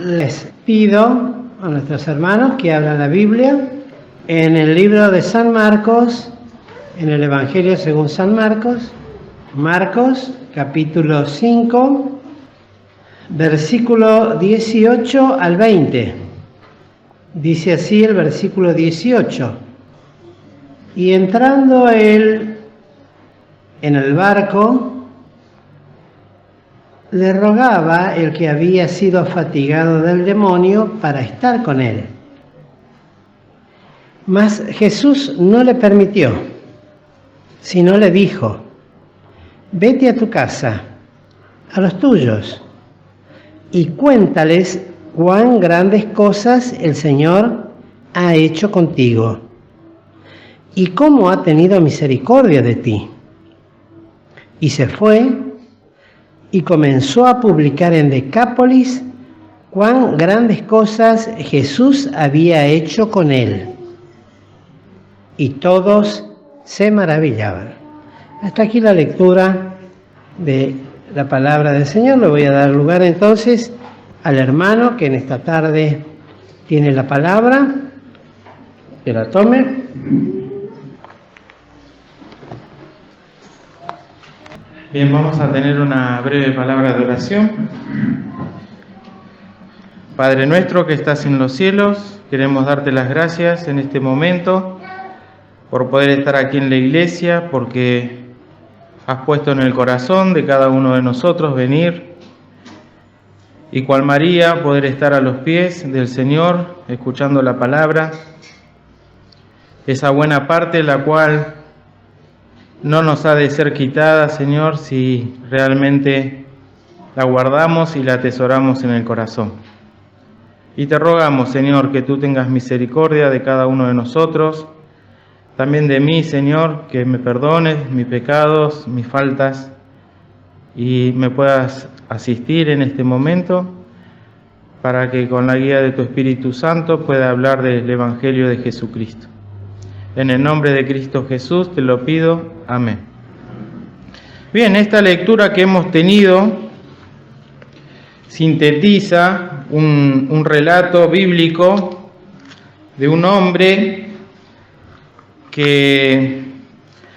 Les pido a nuestros hermanos que abran la Biblia en el libro de San Marcos, en el Evangelio según San Marcos, Marcos capítulo 5, versículo 18 al 20. Dice así el versículo 18. Y entrando él en el barco, le rogaba el que había sido fatigado del demonio para estar con él. Mas Jesús no le permitió, sino le dijo: vete a tu casa, a los tuyos, y cuéntales cuán grandes cosas el Señor ha hecho contigo, y cómo ha tenido misericordia de ti. Y se fue y comenzó a publicar en Decápolis cuán grandes cosas Jesús había hecho con él. Y todos se maravillaban. Hasta aquí la lectura de la palabra del Señor. Le voy a dar lugar entonces al hermano que en esta tarde tiene la palabra, que la tome. Bien, vamos a tener una breve palabra de oración. Padre nuestro que estás en los cielos, queremos darte las gracias en este momento por poder estar aquí en la iglesia, porque has puesto en el corazón de cada uno de nosotros venir y cual María poder estar a los pies del Señor escuchando la palabra, esa buena parte la cual no nos ha de ser quitada, Señor, si realmente la guardamos y la atesoramos en el corazón. Y te rogamos, Señor, que tú tengas misericordia de cada uno de nosotros, también de mí, Señor, que me perdones mis pecados, mis faltas, y me puedas asistir en este momento para que con la guía de tu Espíritu Santo pueda hablar del Evangelio de Jesucristo. En el nombre de Cristo Jesús te lo pido. Amén. Bien, esta lectura que hemos tenido sintetiza un relato bíblico de un hombre que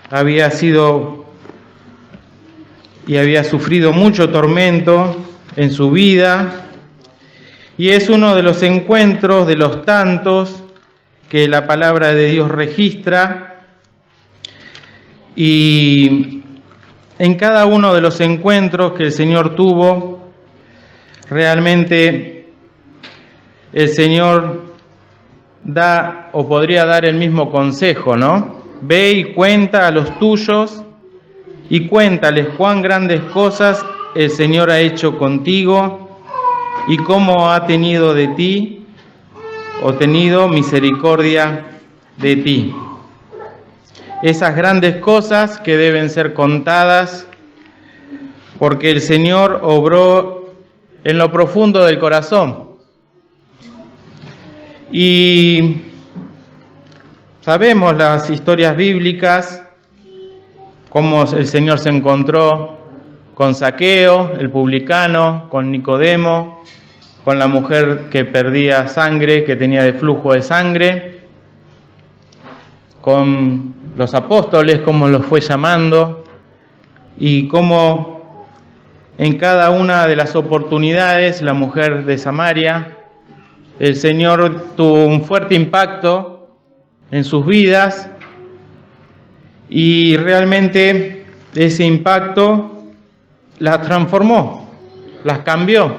había sido y había sufrido mucho tormento en su vida, y es uno de los encuentros de los tantos que la palabra de Dios registra, y en cada uno de los encuentros que el Señor tuvo, realmente el Señor da o podría dar el mismo consejo, ¿no? Ve y cuenta a los tuyos y cuéntales cuán grandes cosas el Señor ha hecho contigo y cómo ha tenido de ti o tenido misericordia de ti. Esas grandes cosas que deben ser contadas porque el Señor obró en lo profundo del corazón. Y sabemos las historias bíblicas, cómo el Señor se encontró con Zaqueo, el publicano, con Nicodemo, con la mujer que perdía sangre, que tenía de flujo de sangre, con los apóstoles, cómo los fue llamando, y cómo en cada una de las oportunidades, la mujer de Samaria, el Señor tuvo un fuerte impacto en sus vidas, y realmente ese impacto las transformó, las cambió.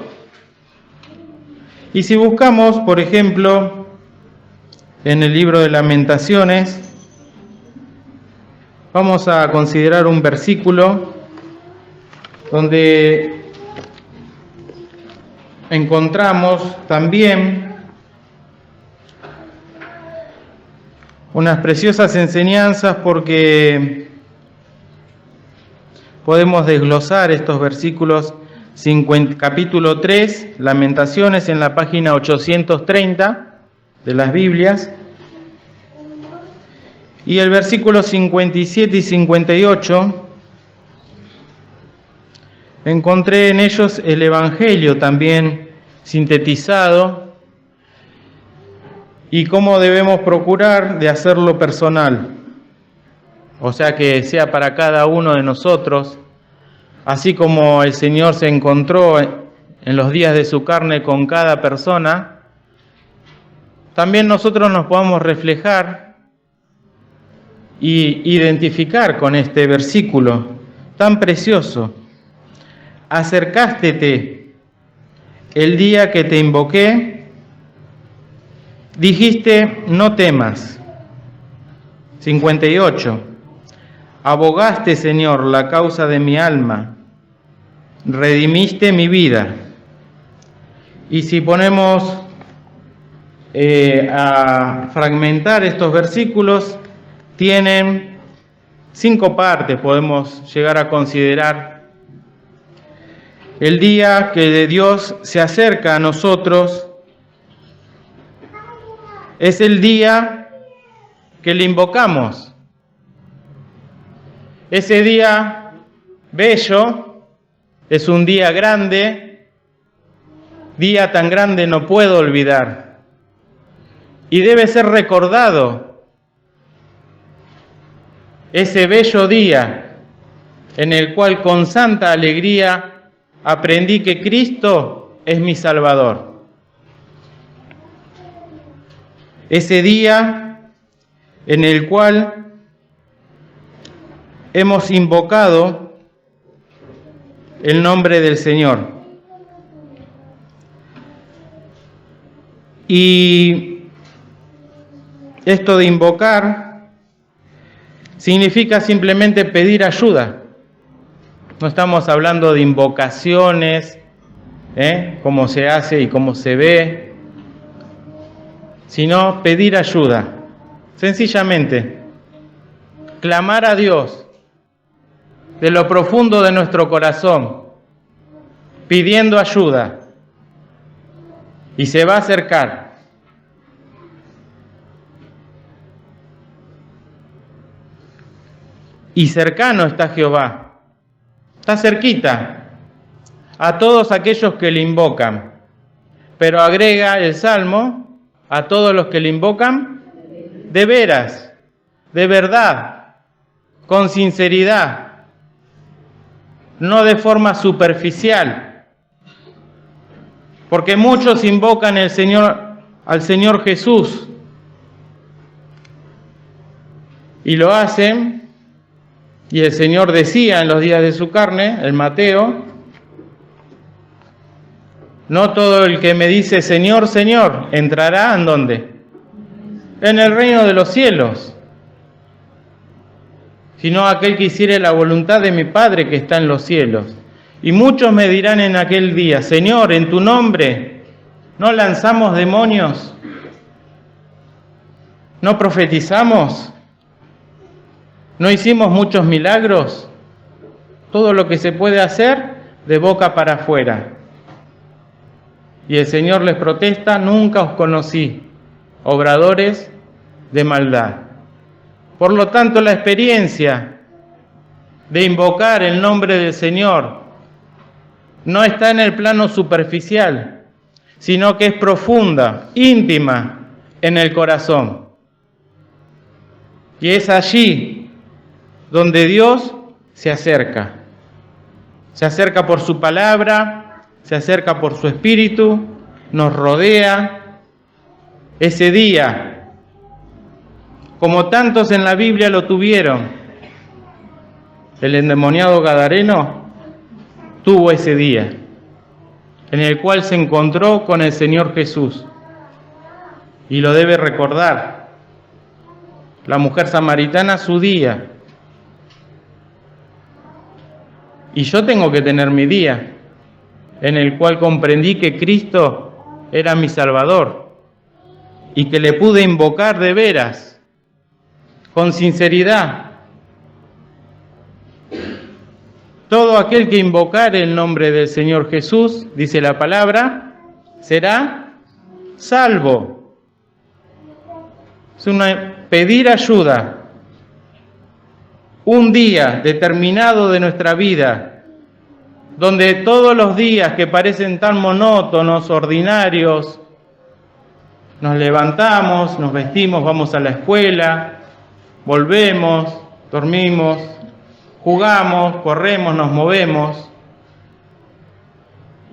Y si buscamos, por ejemplo, en el libro de Lamentaciones, vamos a considerar un versículo donde encontramos también unas preciosas enseñanzas, porque podemos desglosar estos versículos. Capítulo 3, Lamentaciones, en la página 830 de las Biblias, y el versículo 57 y 58, encontré en ellos el Evangelio también sintetizado y cómo debemos procurar de hacerlo personal. O sea, que sea para cada uno de nosotros, así como el Señor se encontró en los días de su carne con cada persona, también nosotros nos podamos reflejar y identificar con este versículo tan precioso. Acercástete el día que te invoqué, dijiste, no temas. 58. Abogaste, Señor, la causa de mi alma, redimiste mi vida. Y si ponemos a fragmentar estos versículos, tienen 5 partes, podemos llegar a considerar. El día que Dios se acerca a nosotros es el día que le invocamos. Ese día bello es un día grande, día tan grande no puedo olvidar, y debe ser recordado ese bello día en el cual con santa alegría aprendí que Cristo es mi Salvador. Ese día en el cual hemos invocado el nombre del Señor. Y esto de invocar significa simplemente pedir ayuda. No estamos hablando de invocaciones, cómo se hace y cómo se ve, sino pedir ayuda. Sencillamente, clamar a Dios de lo profundo de nuestro corazón, pidiendo ayuda, y se va a acercar. Y cercano está Jehová. Está cerquita a todos aquellos que le invocan, pero agrega el Salmo, a todos los que le invocan, de veras, de verdad, con sinceridad, no de forma superficial, porque muchos invocan al Señor Jesús y lo hacen. Y el Señor decía en los días de su carne, el Mateo, no todo el que me dice Señor, Señor, entrará ¿en dónde? En el reino de los cielos, sino aquel que hiciere la voluntad de mi Padre que está en los cielos. Y muchos me dirán en aquel día, Señor, en tu nombre, ¿no lanzamos demonios? ¿No profetizamos? ¿No hicimos muchos milagros? Todo lo que se puede hacer de boca para afuera. Y el Señor les protesta, nunca os conocí, obradores de maldad. Por lo tanto, la experiencia de invocar el nombre del Señor no está en el plano superficial, sino que es profunda, íntima en el corazón. Y es allí donde Dios se acerca. Se acerca por su palabra, se acerca por su espíritu, nos rodea. Ese día, como tantos en la Biblia lo tuvieron, el endemoniado gadareno tuvo ese día, en el cual se encontró con el Señor Jesús, y lo debe recordar. La mujer samaritana su día. Y yo tengo que tener mi día, en el cual comprendí que Cristo era mi Salvador y que le pude invocar de veras, con sinceridad. Todo aquel que invocare el nombre del Señor Jesús, dice la palabra, será salvo. Es pedir ayuda. Un día determinado de nuestra vida, donde todos los días que parecen tan monótonos, ordinarios, nos levantamos, nos vestimos, vamos a la escuela, volvemos, dormimos, jugamos, corremos, nos movemos,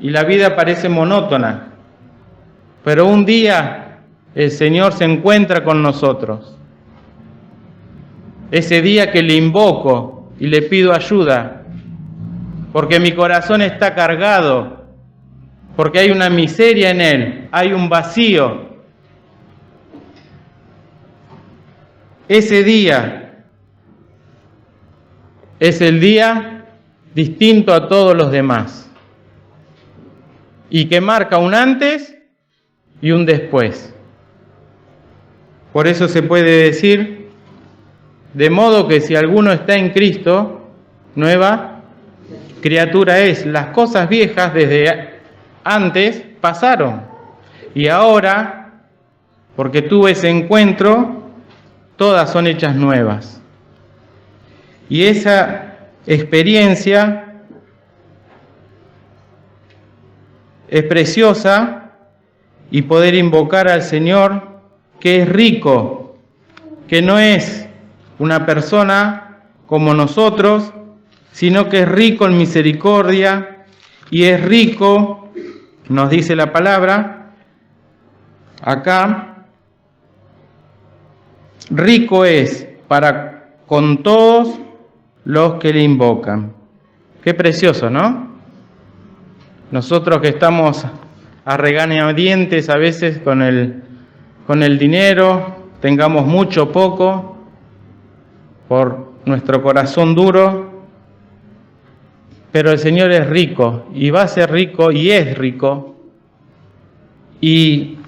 y la vida parece monótona. Pero un día el Señor se encuentra con nosotros. Ese día que le invoco y le pido ayuda, porque mi corazón está cargado, porque hay una miseria en él, hay un vacío. Ese día es el día distinto a todos los demás y que marca un antes y un después. Por eso se puede decir, de modo que si alguno está en Cristo, nueva criatura es. Las cosas viejas desde antes pasaron y ahora, porque tuve ese encuentro, todas son hechas nuevas. Y esa experiencia es preciosa, y poder invocar al Señor, que es rico, que no es una persona como nosotros, sino que es rico en misericordia y es rico, nos dice la palabra acá, rico es para con todos los que le invocan. Qué precioso, ¿no? Nosotros que estamos a regañadientes a veces con el dinero, tengamos mucho o poco, por nuestro corazón duro, pero el Señor es rico y va a ser rico y es rico, y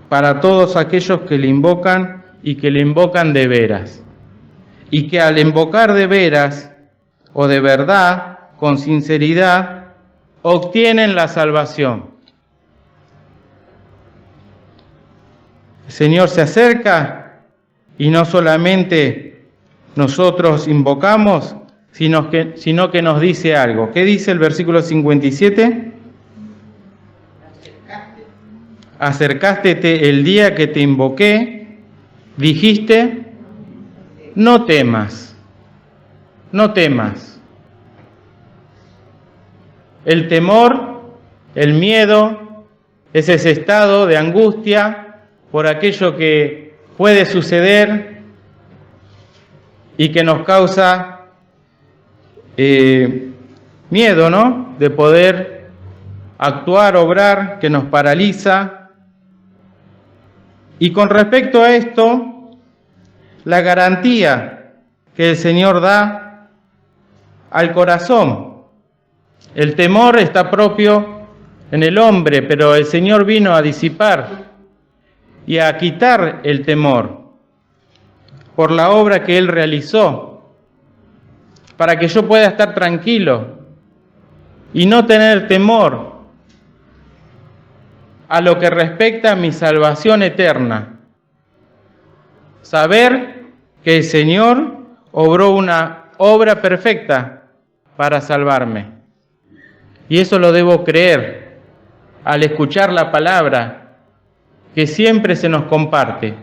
para todos aquellos que le invocan y que le invocan de veras, y que al invocar de veras o de verdad, con sinceridad, obtienen la salvación. El Señor se acerca y no solamente nosotros invocamos, sino que nos dice algo. ¿Qué dice el versículo 57? Acercaste el día que te invoqué, dijiste, no temas, no temas. El temor, el miedo, es ese estado de angustia por aquello que puede suceder y que nos causa miedo, ¿no? De poder actuar, obrar, que nos paraliza. Y con respecto a esto, la garantía que el Señor da al corazón. El temor está propio en el hombre, pero el Señor vino a disipar y a quitar el temor por la obra que Él realizó, para que yo pueda estar tranquilo y no tener temor a lo que respecta a mi salvación eterna. Saber que el Señor obró una obra perfecta para salvarme. Y eso lo debo creer al escuchar la palabra que siempre se nos comparte.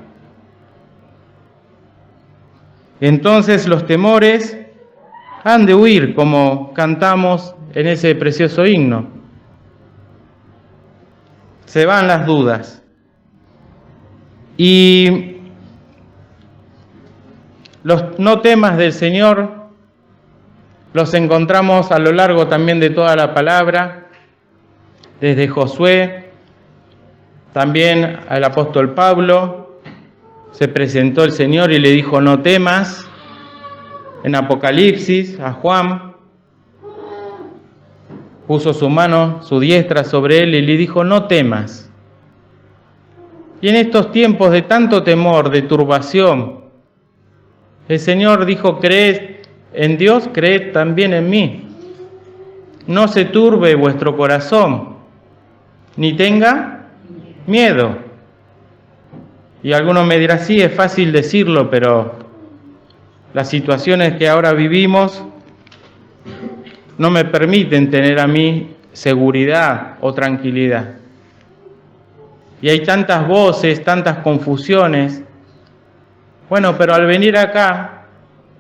Entonces los temores han de huir, como cantamos en ese precioso himno. Se van las dudas. Y los no temas del Señor los encontramos a lo largo también de toda la palabra, desde Josué, también al apóstol Pablo, se presentó el Señor y le dijo, no temas. En Apocalipsis, a Juan, puso su mano, su diestra sobre él y le dijo, no temas. Y en estos tiempos de tanto temor, de turbación, el Señor dijo, creed en Dios, creed también en mí. No se turbe vuestro corazón, ni tenga miedo. Y algunos me dirán, sí, es fácil decirlo, pero las situaciones que ahora vivimos no me permiten tener a mí seguridad o tranquilidad. Y hay tantas voces, tantas confusiones. Bueno, pero al venir acá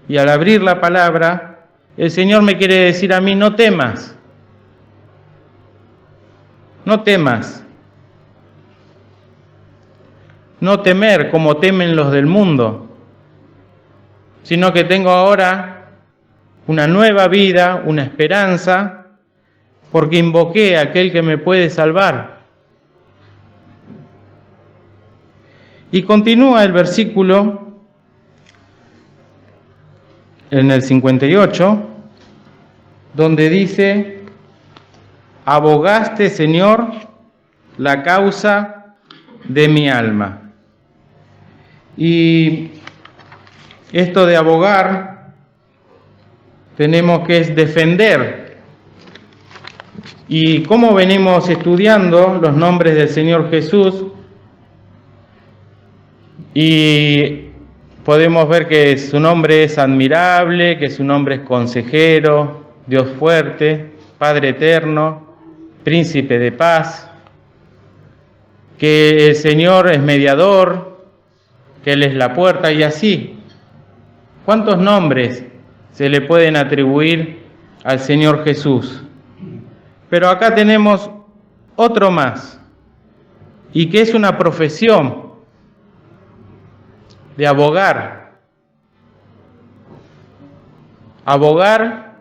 y al abrir la palabra, el Señor me quiere decir a mí, no temas. No temas. No temer como temen los del mundo, sino que tengo ahora una nueva vida, una esperanza, porque invoqué a aquel que me puede salvar. Y continúa el versículo en el 58, donde dice, abogaste, Señor, la causa de mi alma. Y esto de abogar, tenemos que es defender. Y como venimos estudiando los nombres del Señor Jesús, y podemos ver que su nombre es admirable, que su nombre es consejero, Dios fuerte, Padre eterno, príncipe de paz, que el Señor es mediador, que Él es la puerta y así. ¿Cuántos nombres se le pueden atribuir al Señor Jesús? Pero acá tenemos otro más, y que es una profesión de abogar. Abogar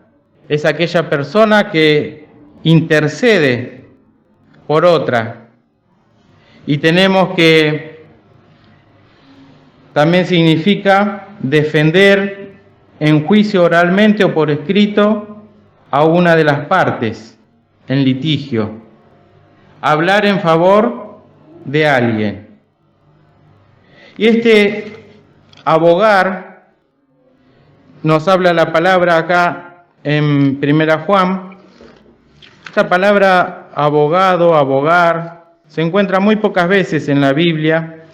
es aquella persona que intercede por otra. Y tenemos que también significa defender en juicio oralmente o por escrito a una de las partes en litigio. Hablar en favor de alguien. Y este abogar nos habla la palabra acá en 1 Juan. Esta palabra abogado, abogar, se encuentra muy pocas veces en la Biblia,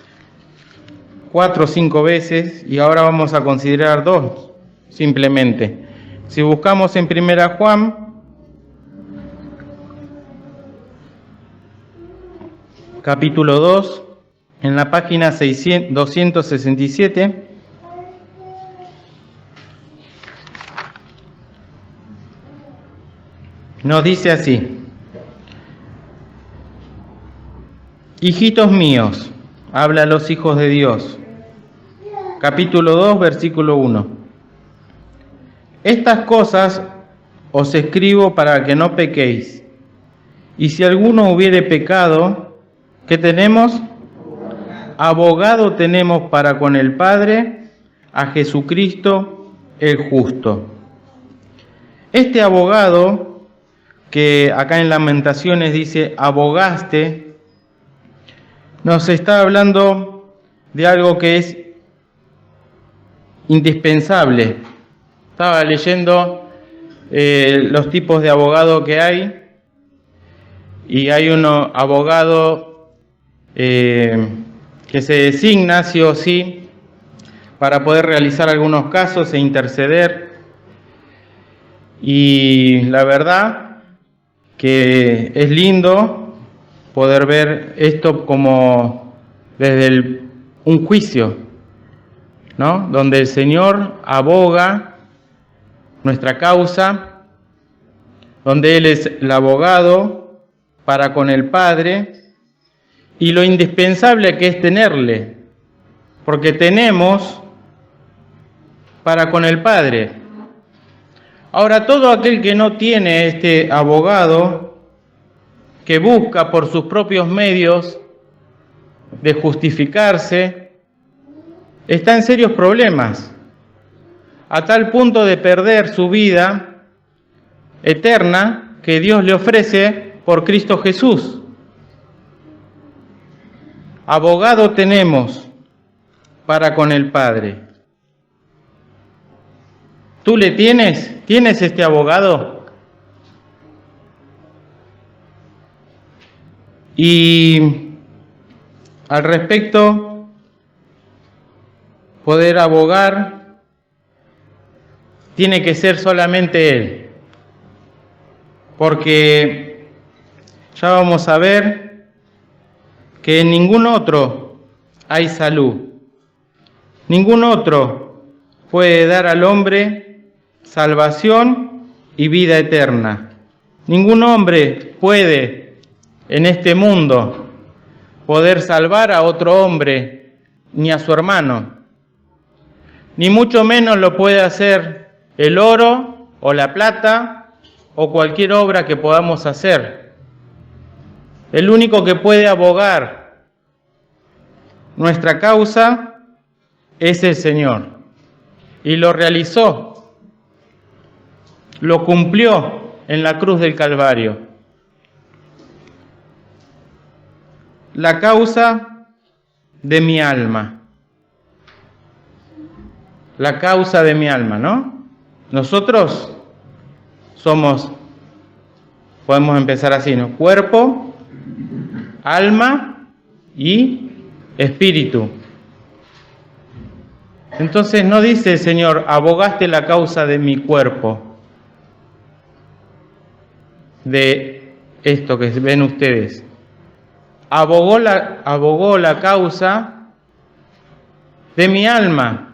4 o 5 veces, y ahora vamos a considerar 2 simplemente. Si buscamos en 1 Juan, capítulo 2, en la página 267, nos dice así: hijitos míos, habla a los hijos de Dios. Capítulo 2, versículo 1. Estas cosas os escribo para que no pequéis. Y si alguno hubiere pecado, ¿qué tenemos? Abogado tenemos para con el Padre, a Jesucristo el justo. Este abogado, que acá en Lamentaciones dice abogaste, nos está hablando de algo que es indispensable. Estaba leyendo los tipos de abogado que hay, y hay uno abogado que se designa sí o sí para poder realizar algunos casos e interceder, y la verdad que es lindo poder ver esto como desde un juicio, ¿no? Donde el Señor aboga nuestra causa, donde Él es el abogado para con el Padre, y lo indispensable que es tenerle, porque tenemos para con el Padre. Ahora, todo aquel que no tiene este abogado, que busca por sus propios medios de justificarse, está en serios problemas, a tal punto de perder su vida eterna que Dios le ofrece por Cristo Jesús. Abogado tenemos para con el Padre. ¿Tú le tienes? ¿Tienes este abogado? Y al respecto, poder abogar tiene que ser solamente Él. porque ya vamos a ver que en ningún otro hay salud. Ningún otro puede dar al hombre salvación y vida eterna. Ningún hombre puede en este mundo poder salvar a otro hombre ni a su hermano. Ni mucho menos lo puede hacer el oro o la plata o cualquier obra que podamos hacer. El único que puede abogar nuestra causa es el Señor. Y lo realizó, lo cumplió en la cruz del Calvario. La causa de mi alma. La causa de mi alma, ¿no? Nosotros podemos empezar así, ¿no? Cuerpo, alma y espíritu. Entonces no dice el Señor, abogaste la causa de mi cuerpo, de esto que ven ustedes. Abogó la causa de mi alma.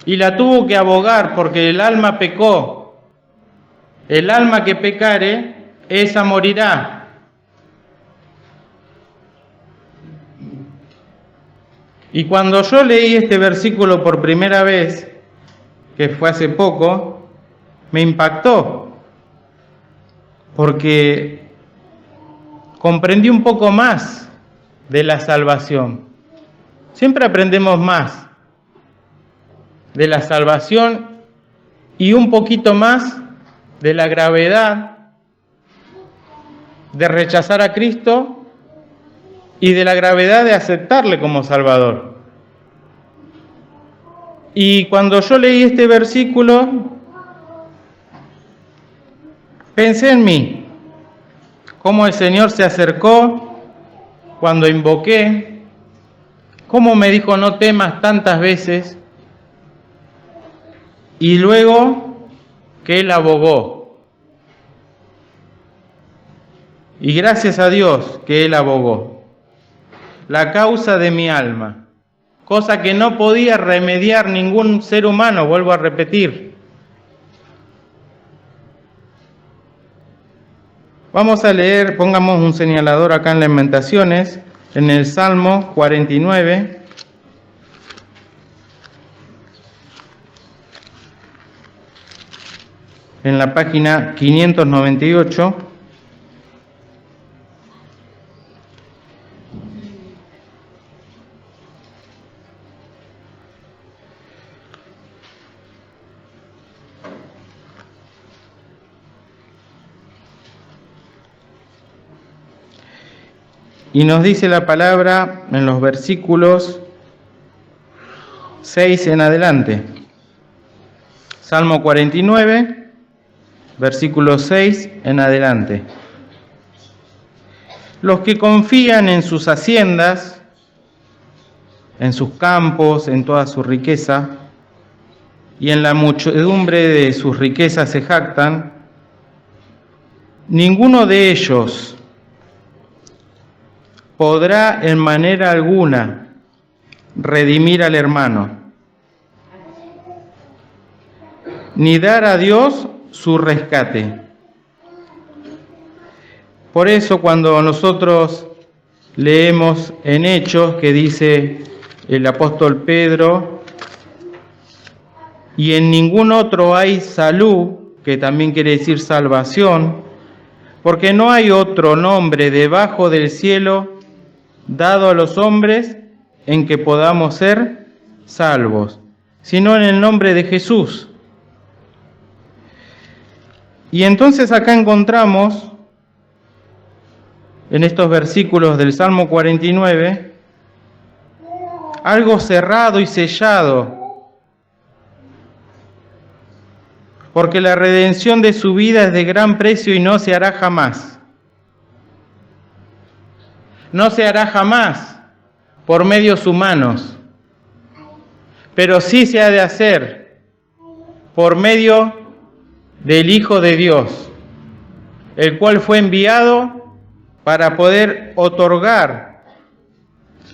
Y la tuvo que abogar porque el alma pecó. El alma que pecare, esa morirá. Y cuando yo leí este versículo por primera vez, que fue hace poco, me impactó, porque comprendí un poco más de la salvación. Siempre aprendemos más de la salvación y un poquito más de la gravedad de rechazar a Cristo y de la gravedad de aceptarle como Salvador. Y cuando yo leí este versículo, pensé en mí, cómo el Señor se acercó cuando invoqué, cómo me dijo no temas tantas veces, y luego que Él abogó. Y gracias a Dios que Él abogó. La causa de mi alma, cosa que no podía remediar ningún ser humano, vuelvo a repetir. Vamos a leer, pongamos un señalador acá en Lamentaciones, en el Salmo 49. En la página 598. Y nos dice la palabra en los versículos 6 en adelante. Salmo 49, versículo 6 en adelante. Los que confían en sus haciendas, en sus campos, en toda su riqueza, y en la muchedumbre de sus riquezas se jactan, ninguno de ellos podrá en manera alguna redimir al hermano, ni dar a Dios su rescate. Por eso cuando nosotros leemos en Hechos que dice el apóstol Pedro, y en ningún otro hay salud, que también quiere decir salvación, porque no hay otro nombre debajo del cielo dado a los hombres en que podamos ser salvos, sino en el nombre de Jesús. Y entonces acá encontramos, en estos versículos del Salmo 49, algo cerrado y sellado, porque la redención de su vida es de gran precio y no se hará jamás. No se hará jamás por medios humanos, pero sí se ha de hacer por medio del Hijo de Dios, el cual fue enviado para poder otorgar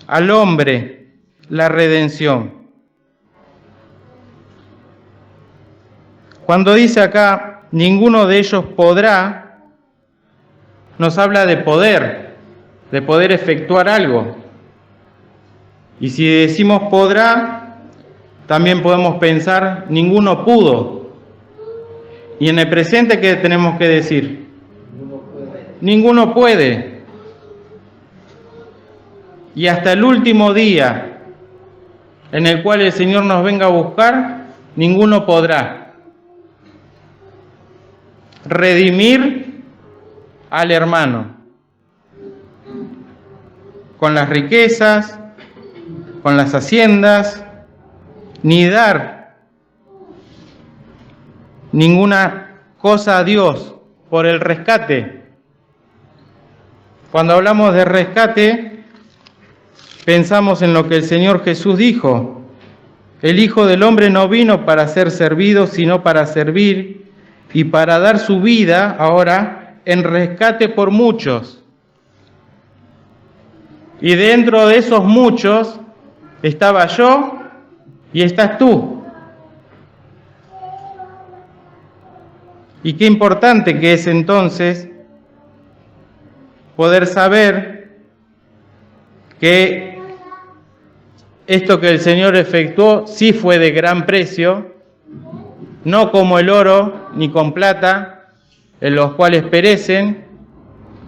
al hombre la redención. Cuando dice acá, ninguno de ellos podrá, nos habla de poder efectuar algo. Y si decimos podrá, también podemos pensar, ninguno pudo. Y en el presente, ¿qué tenemos que decir? Ninguno puede. Y hasta el último día en el cual el Señor nos venga a buscar, ninguno podrá redimir al hermano con las riquezas, con las haciendas, ni dar ninguna cosa a Dios por el rescate. Cuando hablamos de rescate, pensamos en lo que el Señor Jesús dijo: el Hijo del Hombre no vino para ser servido, sino para servir y para dar su vida ahora en rescate por muchos. Y dentro de esos muchos estaba yo y estás tú. Y qué importante que es entonces poder saber que esto que el Señor efectuó sí fue de gran precio, no como el oro ni con plata, en los cuales perecen,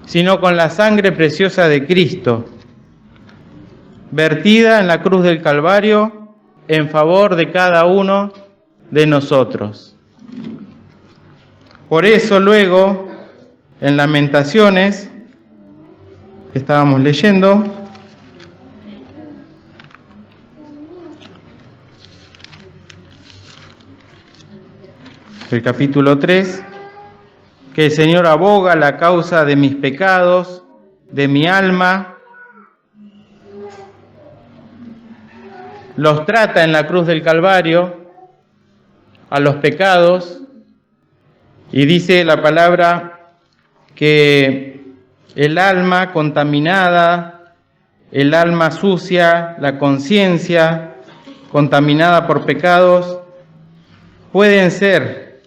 sino con la sangre preciosa de Cristo, vertida en la cruz del Calvario en favor de cada uno de nosotros. Por eso luego, en Lamentaciones, que estábamos leyendo, el capítulo 3, que el Señor aboga la causa de mis pecados, de mi alma, los trata en la cruz del Calvario a los pecados, y dice la palabra que el alma contaminada, el alma sucia, la conciencia contaminada por pecados, pueden ser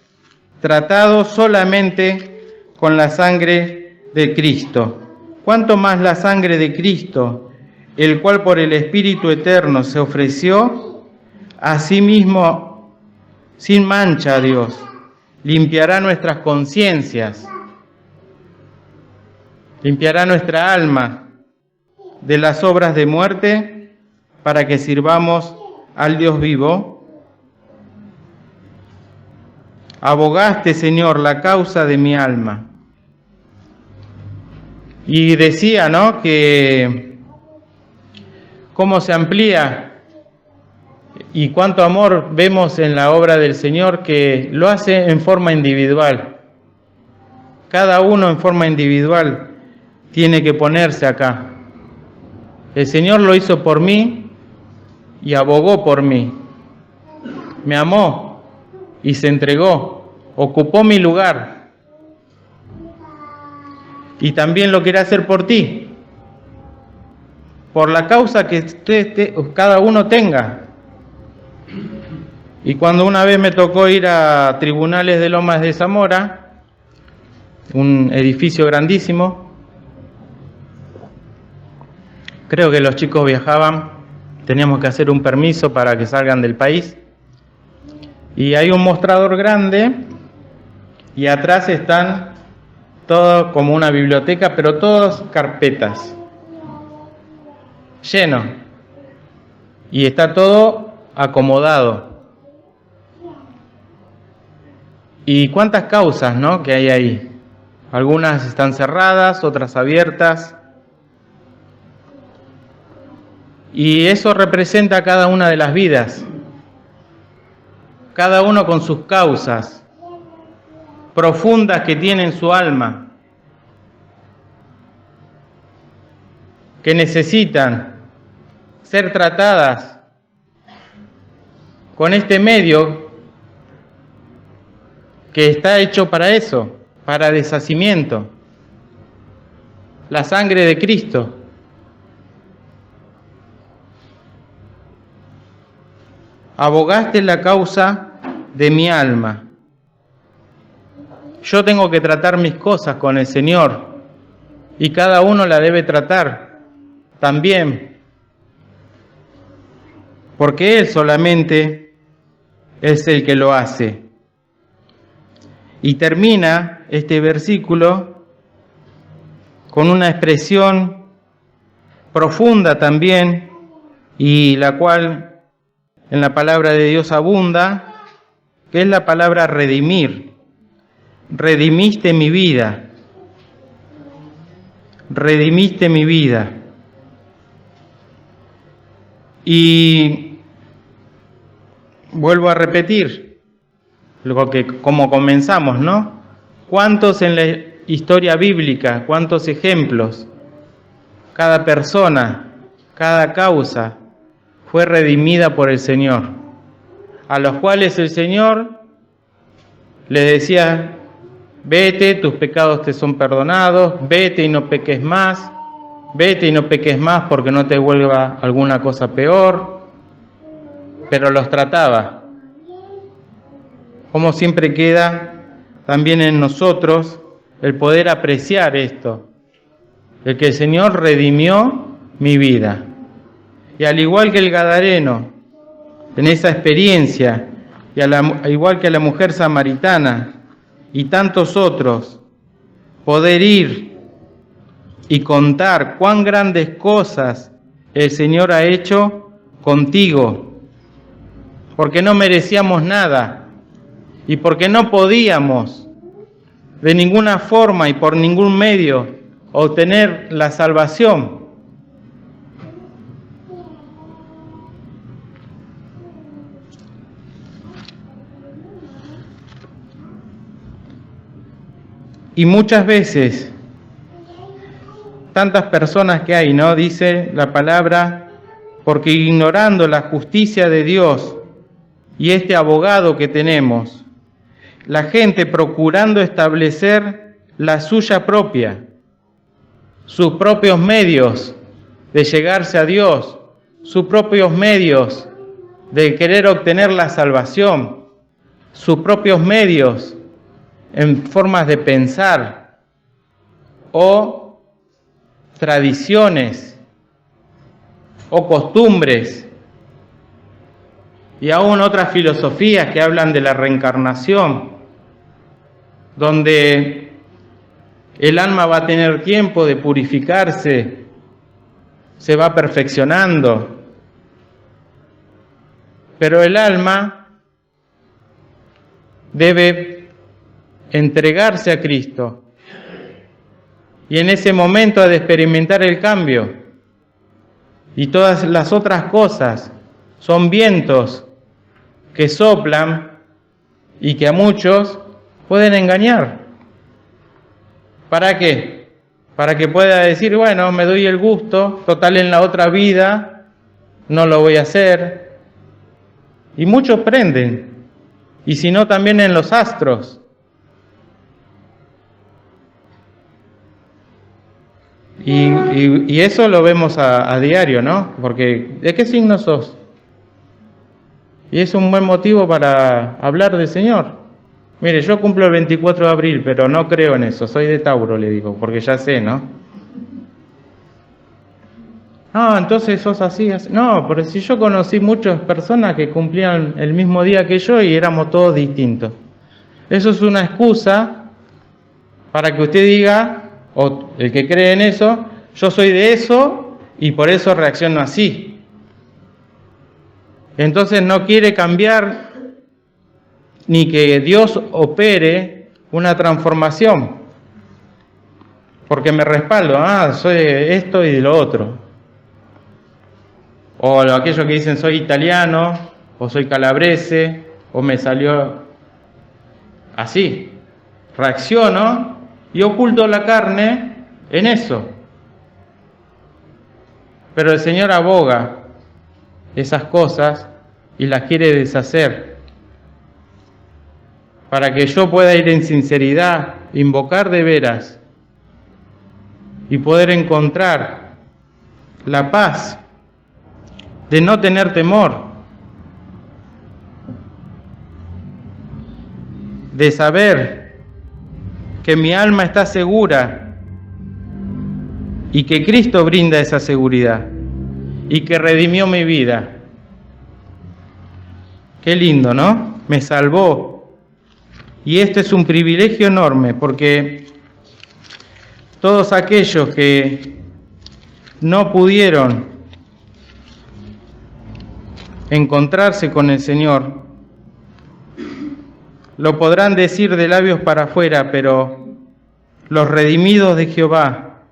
tratados solamente con la sangre de Cristo. ¿Cuánto más la sangre de Cristo, el cual por el Espíritu Eterno se ofreció a sí mismo sin mancha a Dios, limpiará nuestras conciencias, limpiará nuestra alma de las obras de muerte para que sirvamos al Dios vivo? Abogaste, Señor, la causa de mi alma. Y decía, ¿no?, que cómo se amplía y cuánto amor vemos en la obra del Señor, que lo hace en forma individual. Cada uno en forma individual tiene que ponerse acá. El Señor lo hizo por mí y abogó por mí. Me amó y se entregó, ocupó mi lugar. Y también lo quiere hacer por ti, por la causa que cada uno tenga. Y cuando una vez me tocó ir a Tribunales de Lomas de Zamora, un edificio grandísimo, creo que los chicos viajaban, teníamos que hacer un permiso para que salgan del país, y hay un mostrador grande, y atrás están todo como una biblioteca, pero todas carpetas, lleno, y está todo acomodado. Y cuántas causas, ¿no?, que hay ahí. Algunas están cerradas, otras abiertas. Y eso representa a cada una de las vidas. Cada uno con sus causas profundas que tiene en su alma, que necesitan ser tratadas con este medio que está hecho para eso, para deshacimiento. La sangre de Cristo. Abogaste la causa de mi alma. Yo tengo que tratar mis cosas con el Señor y cada uno la debe tratar también, porque Él solamente es el que lo hace. Y termina este versículo con una expresión profunda también, y la cual en la palabra de Dios abunda, que es la palabra redimir. Redimiste mi vida. Redimiste mi vida. Y vuelvo a repetir lo que como comenzamos, ¿no? ¿Cuántos en la historia bíblica, cuántos ejemplos? Cada persona, cada causa fue redimida por el Señor, a los cuales el Señor les decía: vete, tus pecados te son perdonados, vete y no peques más, vete y no peques más porque no te vuelva alguna cosa peor, pero los trataba. Como siempre queda también en nosotros el poder apreciar esto, el que el Señor redimió mi vida. Y al igual que el gadareno, en esa experiencia, y igual que a la mujer samaritana y tantos otros, poder ir y contar cuán grandes cosas el Señor ha hecho contigo, porque no merecíamos nada y porque no podíamos de ninguna forma y por ningún medio obtener la salvación. Y muchas veces, tantas personas que hay, ¿no? Dice la palabra, porque ignorando la justicia de Dios y este abogado que tenemos, la gente procurando establecer la suya propia, sus propios medios de llegarse a Dios, sus propios medios de querer obtener la salvación, sus propios medios en formas de pensar o tradiciones o costumbres y aún otras filosofías que hablan de la reencarnación, donde el alma va a tener tiempo de purificarse, se va perfeccionando, pero el alma debe entregarse a Cristo y en ese momento ha de experimentar el cambio, y todas las otras cosas son vientos que soplan y que a muchos pueden engañar. ¿Para qué? Para que pueda decir, bueno, me doy el gusto, total en la otra vida no lo voy a hacer. Y muchos prenden, y si no también en los astros. Y eso lo vemos a diario, ¿no? Porque ¿de qué signo sos? Y es un buen motivo para hablar del Señor. Mire, yo cumplo el 24 de abril, pero no creo en eso, soy de Tauro, le digo, porque ya sé, ¿no? No, entonces sos así, así. No, pero si yo conocí muchas personas que cumplían el mismo día que yo y éramos todos distintos. Eso es una excusa para que usted diga, o el que cree en eso, yo soy de eso y por eso reacciono así. Entonces no quiere cambiar ni que Dios opere una transformación, porque me respaldo, soy esto y de lo otro. O aquellos que dicen soy italiano, o soy calabrese, o me salió así. Reacciono y oculto la carne en eso. Pero el Señor aboga esas cosas y las quiere deshacer para que yo pueda ir en sinceridad, invocar de veras y poder encontrar la paz de no tener temor, de saber que mi alma está segura y que Cristo brinda esa seguridad y que redimió mi vida. Qué lindo, ¿no? Me salvó. Y este es un privilegio enorme, porque todos aquellos que no pudieron encontrarse con el Señor, lo podrán decir de labios para afuera, pero los redimidos de Jehová,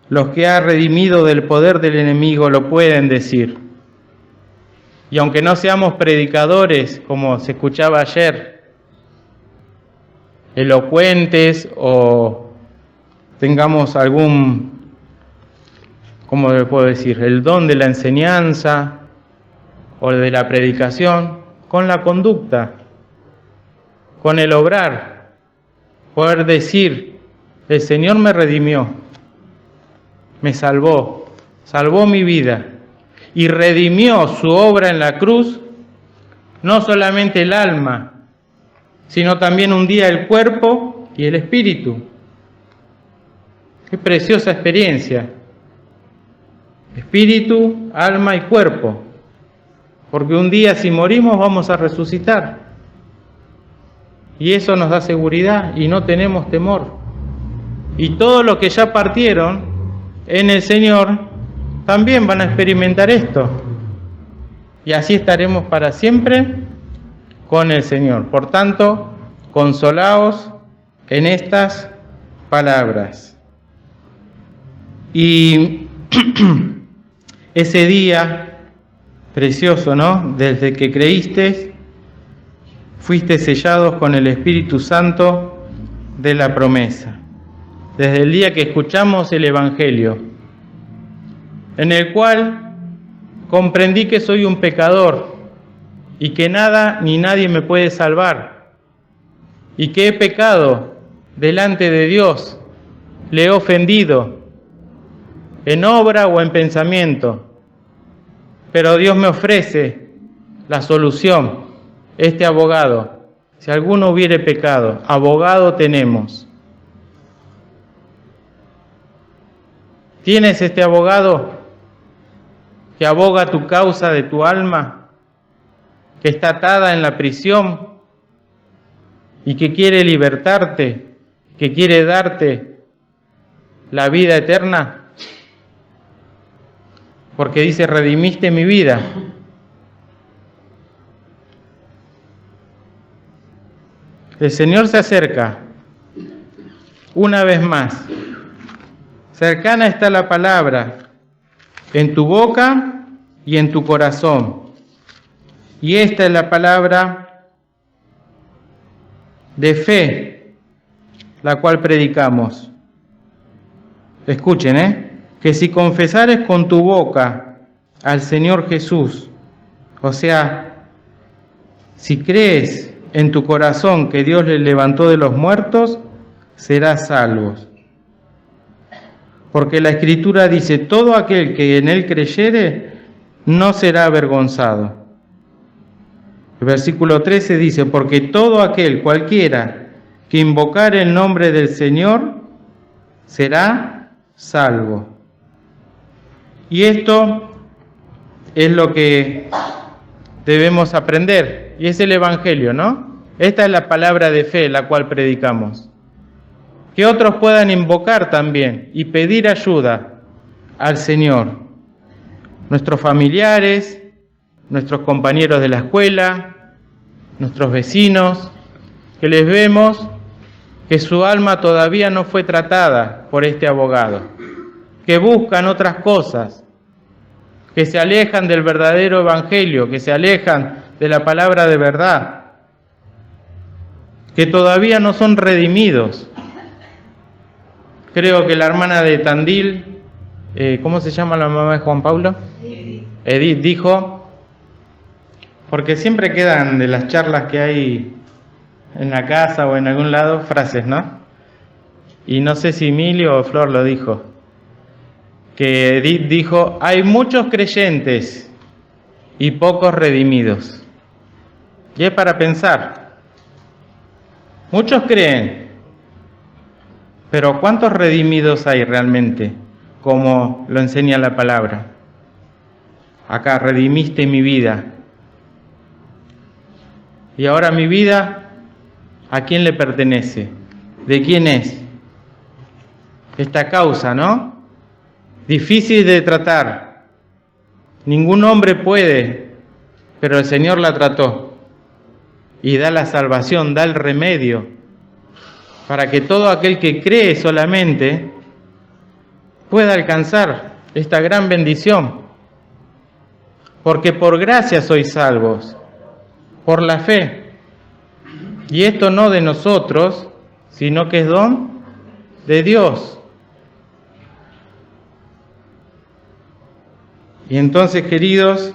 los que ha redimido del poder del enemigo, lo pueden decir. Y aunque no seamos predicadores, como se escuchaba ayer, elocuentes o tengamos algún, ¿cómo le puedo decir?, el don de la enseñanza o de la predicación, con la conducta, con el obrar, poder decir, el Señor me redimió, me salvó, salvó mi vida y redimió su obra en la cruz, no solamente el alma, sino también un día el cuerpo y el espíritu. Qué preciosa experiencia. Espíritu, alma y cuerpo. Porque un día si morimos vamos a resucitar. Y eso nos da seguridad y no tenemos temor. Y todos los que ya partieron en el Señor también van a experimentar esto. Y así estaremos para siempre con el Señor. Por tanto, consolaos en estas palabras. Y ese día precioso, ¿no? Desde que creíste, fuiste sellados con el Espíritu Santo de la promesa. Desde el día que escuchamos el Evangelio, en el cual comprendí que soy un pecador y que nada ni nadie me puede salvar, y que he pecado delante de Dios, le he ofendido en obra o en pensamiento, pero Dios me ofrece la solución, este abogado. Si alguno hubiere pecado, abogado tenemos. ¿Tienes este abogado que aboga tu causa de tu alma, que está atada en la prisión y que quiere libertarte, que quiere darte la vida eterna? Porque dice, redimiste mi vida. El Señor se acerca una vez más. Cercana está la palabra en tu boca y en tu corazón. Y esta es la palabra de fe, la cual predicamos. Escuchen, que si confesares con tu boca al Señor Jesús, o sea, si crees en tu corazón que Dios le levantó de los muertos, serás salvos. Porque la Escritura dice, todo aquel que en Él creyere no será avergonzado. El versículo 13 dice, porque todo aquel, cualquiera, que invocare el nombre del Señor, será salvo. Y esto es lo que debemos aprender, y es el Evangelio, ¿no? Esta es la palabra de fe, la cual predicamos. Que otros puedan invocar también y pedir ayuda al Señor. Nuestros familiares, nuestros compañeros de la escuela, nuestros vecinos, que les vemos que su alma todavía no fue tratada por este abogado, que buscan otras cosas, que se alejan del verdadero Evangelio, que se alejan de la palabra de verdad, que todavía no son redimidos. Creo que la hermana de Tandil, ¿cómo se llama la mamá de Juan Pablo? Edith dijo, porque siempre quedan de las charlas que hay en la casa o en algún lado frases, ¿no? Y no sé si Emilio o Flor lo dijo, que dijo, hay muchos creyentes y pocos redimidos. Y es para pensar. Muchos creen, pero ¿cuántos redimidos hay realmente? Como lo enseña la palabra. Acá, redimiste mi vida. Y ahora mi vida, ¿a quién le pertenece? ¿De quién es? Esta causa, ¿no? Difícil de tratar. Ningún hombre puede, pero el Señor la trató. Y da la salvación, da el remedio, para que todo aquel que cree solamente pueda alcanzar esta gran bendición. Porque por gracia sois salvos, por la fe. Y esto no de nosotros, sino que es don de Dios. Y entonces, queridos,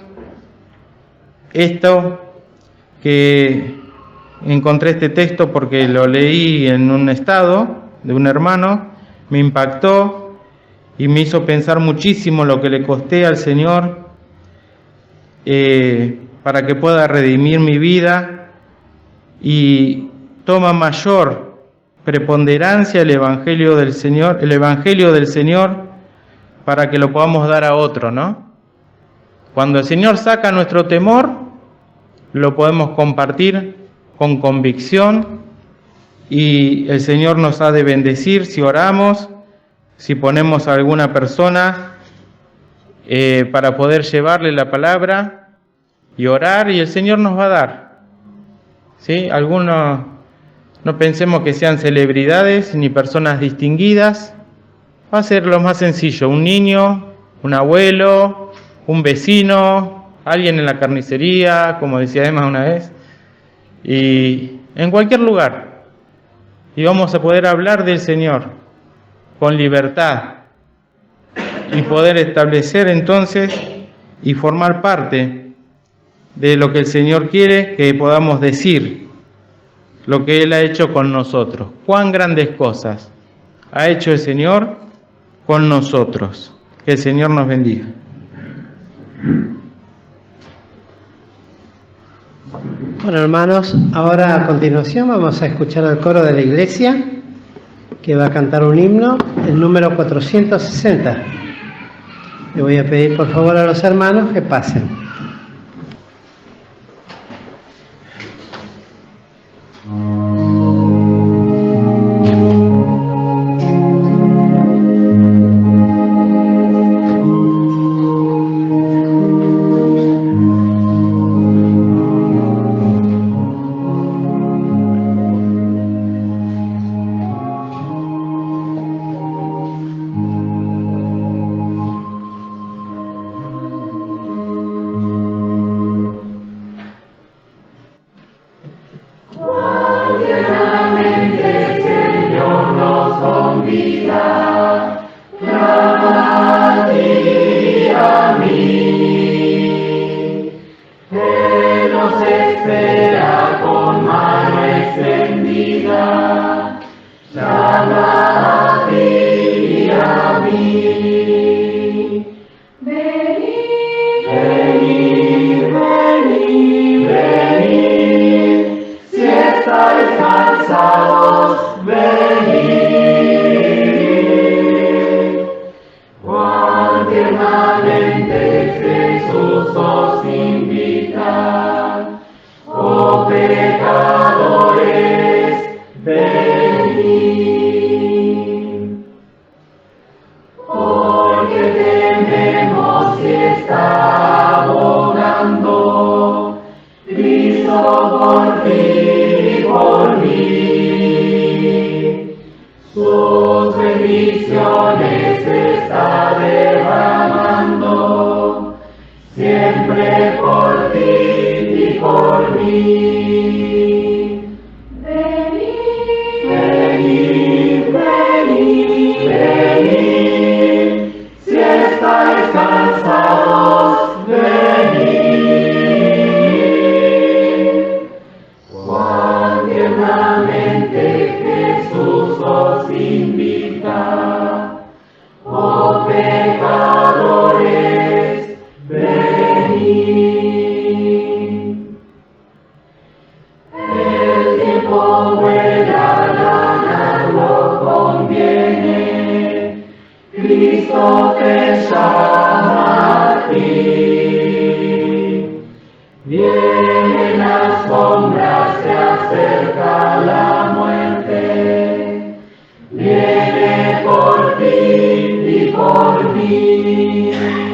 esto que encontré este texto porque lo leí en un estado de un hermano, me impactó y me hizo pensar muchísimo lo que le costé al Señor para que pueda redimir mi vida, y toma mayor preponderancia el Evangelio del Señor para que lo podamos dar a otro, ¿no? Cuando el Señor saca nuestro temor, lo podemos compartir con convicción, y el Señor nos ha de bendecir si oramos, si ponemos a alguna persona para poder llevarle la palabra y orar, y el Señor nos va a dar. ¿Sí? Algunos no pensemos que sean celebridades ni personas distinguidas. Va a ser lo más sencillo: un niño, un abuelo, un vecino, alguien en la carnicería, como decía Emma una vez, y en cualquier lugar. Y vamos a poder hablar del Señor con libertad y poder establecer entonces y formar parte de lo que el Señor quiere que podamos decir, lo que Él ha hecho con nosotros. Cuán grandes cosas ha hecho el Señor con nosotros. Que el Señor nos bendiga. Bueno, hermanos, ahora a continuación vamos a escuchar al coro de la iglesia, que va a cantar un himno, el número 460. Le voy a pedir por favor a los hermanos que pasen. Wow. Cristo te llama a ti. Viene la sombra, se acerca la muerte. Viene por ti y por mí.